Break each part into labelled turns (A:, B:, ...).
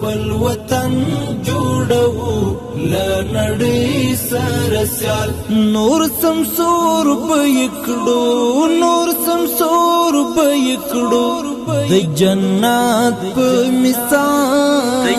A: خپل وطن جوړو لنړۍ سره سیال نور سمسور بېکړو نور سمسور بېکړو د جنت په مثال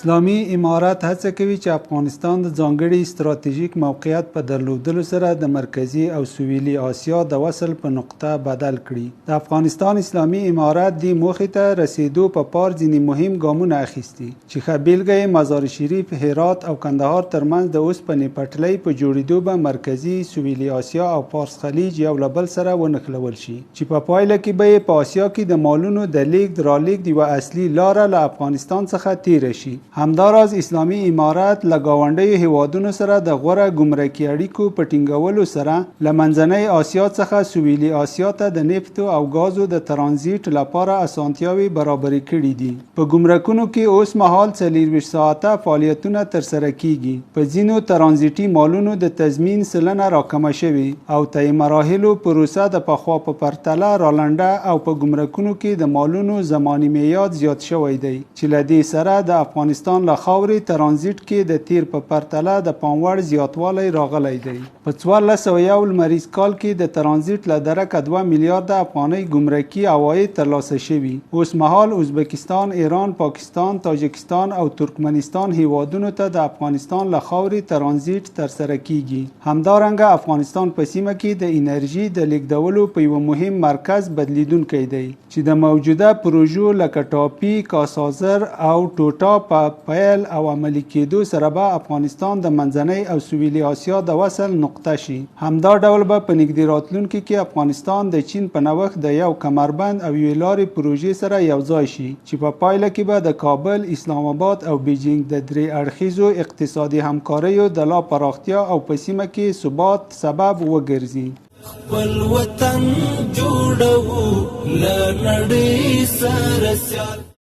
B: اسلامي امارات هڅه کوي چې افغانستان د ځانګړي ستراتیژیک موقعیت په درلودلو سره د مرکزی او سویلي اسیا د وصل په نقطه بدل کړي. د افغانستان اسلامي امارات د موخې ته رسیدو په پار ځینې مهم ګامونه اخیستي چې ښه بیلګه یې مزار شریف، هرات او کندهار ترمنځ د اوسپنې پټلۍ په جوړېدو به مرکزی، سویلي اسیا او پارس خلیج یو له بل سره ونښلول شي چې په پایله کې به یې په اسیا کې د مالونو د لیږد رالېږد یوه اصلي لاره له افغانستان څخه تیره شي. همداراز اسلامي امارات له ګاونډیو هیوادونو سره د غوره ګمرکي اړیکو په ټینګولو سره له منځنۍ اسیا څخه سویلي اسیا ته د نفتو او ګازو د ترانزیت لپاره اسانتیاوې برابرې کړي دي. په ګمرکونو کې اوس مهال 24 ساعته فعالیتونه ترسره کیږي. په ځینو ترانزیتي مالونو د تضمین سلنه راکمه شوې او طی مراحلو پروسه د پخوا په پرتله رالنډه او په ګمرکونو کې د مالونو زماني میعاد زیات شوی دی چې له دې سره د افغانستان له خاورې ترانزیت کې د تیر په پرتله د پام وړ زیاتوالی راغلی دی. په 1401 لمریز کال کې د ترانزیت له درکه 2 میلیارده افغانۍ ګمرکي عواید ترلاسه شوي. اوس مهال ازبکستان، ایران، پاکستان، تاجکستان او ترکمنستان هیوادونو ته د افغانستان له خاورې ترانزیت ترسره کیږي. همدارنګه افغانستان په سیمه کې د انرژي د لیږدولو په یو مهم مرکز بدلیدونکی دی چې د موجوده پروژو لکه ټاپي، کاسازر او ټوټا په پیل او عملي کېدو سره به افغانستان د منځنۍ او سویلي اسیا د وصل نقطه شي. همدا ډول به په نږدې راتلونکي کې افغانستان د چین په نوښت د یو کمربند او یوې لارې پروژې سره یوځای شي چې په پایله کې به د کابل، اسلام آباد او بیجینګ د درې اړخیزو اقتصادي همکاریو د لا پراختیا او په سیمه کې ثبات سبب وګرځي.
A: خپل وطن جوړو لنړۍ سره سیال